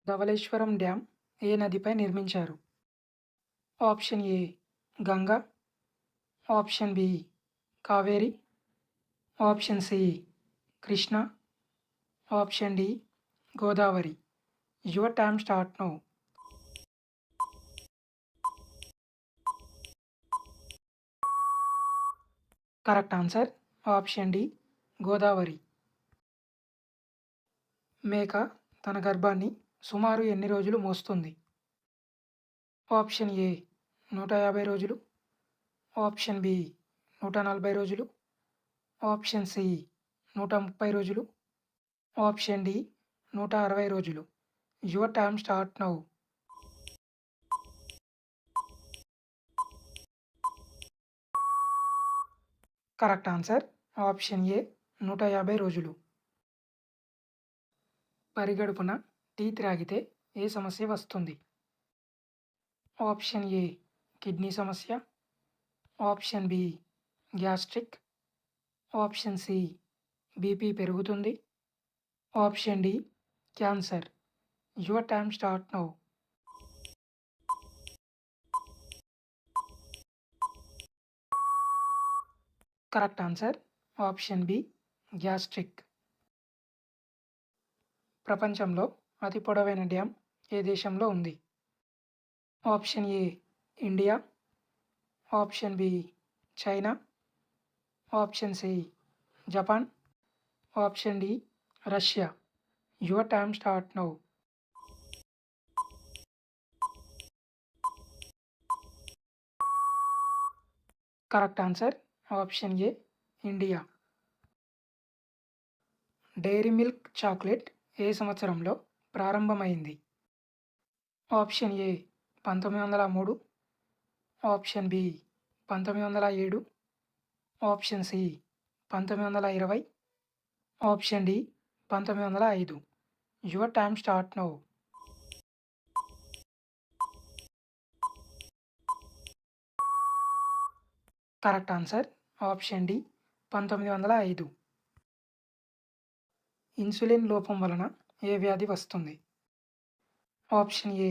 Dhavaleswaram dam ఏ నదిపై నిర్మించారు? Option A Ganga, option B Kaveri, option C Krishna, option D Godavari. Your time start now. Correct answer option D Godavari. మేక తన గర్భాన్ని సుమారు ఎన్ని రోజులు మోస్తుంది? ఆప్షన్ ఏ 150 రోజులు, ఆప్షన్ బి 140 రోజులు, ఆప్షన్ సి 130 రోజులు, ఆప్షన్ డి 160 రోజులు. Your time start now. Correct answer option A 150 రోజులు. పరిగడుపున టీ త్రాగితే ఏ సమస్య వస్తుంది? ఆప్షన్ ఏ కిడ్నీ సమస్య, option B gastric, option C BP పెరుగుతుంది, option D cancer. Your time start now. Correct answer option B gastric. ప్రపంచంలో అతి పొడవైన డ్యామ్ ఏ దేశంలో ఉంది? Option A India, option B China, option C Japan, option D Russia. Your time start now. Correct answer option A India. Dairy milk chocolate ఏ సంవత్సరంలో ప్రారంభమైంది? Option A 1903, option B 1907, option C 1920, option D 1905. Your time start now. Correct answer option D 1905. Insulin లోపం వలన ఏ వ్యాధి వస్తుంది? Option A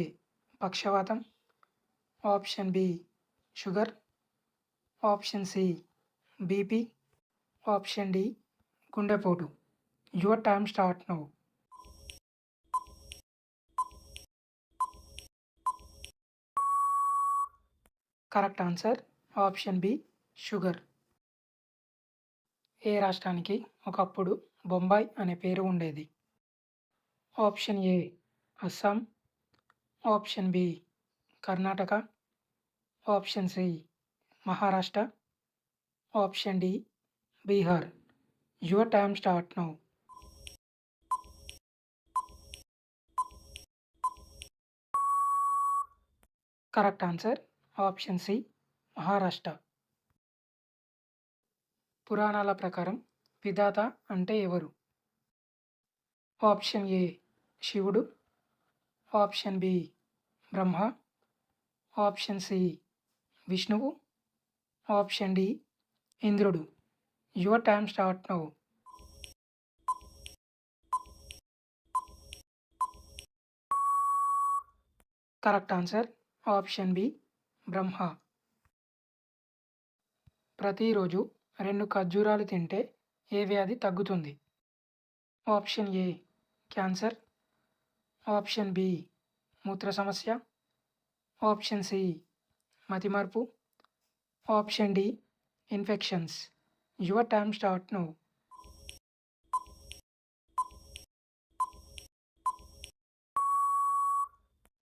పక్షవాతం, option B sugar, option C BP, option D గుండెపోటు. Your time start now. Correct answer option B sugar. ఏ రాష్ట్రానికి ఒకప్పుడు బొంబాయి అనే పేరు ఉండేది? Option A Assam, option B Karnataka, option C Maharashtra, option D Bihar. Your time start now. Correct answer option C Maharashtra. పురాణాల ప్రకారం విధాత అంటే ఎవరు? ఆప్షన్ ఏ శివుడు, option B Brahma, option C విష్ణువు, ఆప్షన్ డి ఇంద్రుడు. Your time start now. Correct answer option B Brahma. ప్రతిరోజు 2 ఖర్జూరాలు తింటే ఏ వ్యాధి తగ్గుతుంది? Option A cancer, option B మూత్ర సమస్య, ఆప్షన్ సి మతిమరుపు, option D infections. Your time start now.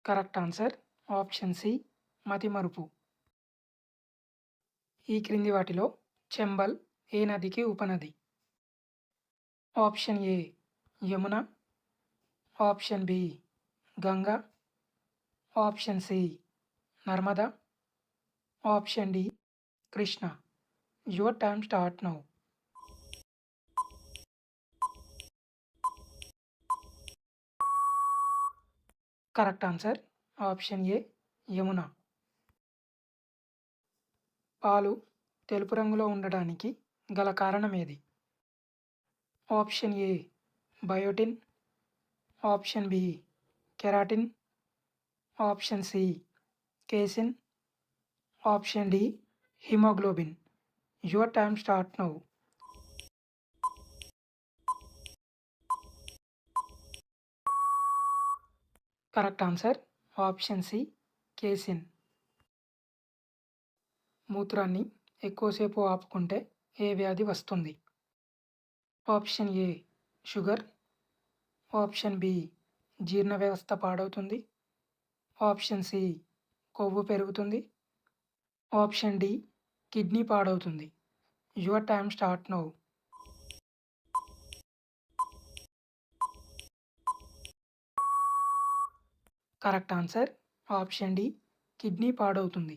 Correct answer option C మతిమరుపు. ఈ క్రింది వాటిలో చంబల్ ఏ నదికి ఉపనది? Option A Yamuna, option B Ganga, option C Narmada, option D Krishna. Your time start now. Correct answer option A Yamuna. పాలు తెలుపు రంగులో ఉండడానికి గల కారణం ఏది? Option A biotin, option B keratin, option C casein, option D haemoglobin. Your time start now. Correct answer option C casein. మూత్రాన్ని ఎక్కువసేపు ఆపుకుంటే ఏ వ్యాధి వస్తుంది? Option A sugar, option B జీర్ణ వ్యవస్థ పాడవుతుంది, ఆప్షన్ సి కొవ్వు పెరుగుతుంది, ఆప్షన్ డి కిడ్నీ పాడవుతుంది. Your time start now. Correct answer option D kidney పాడవుతుంది.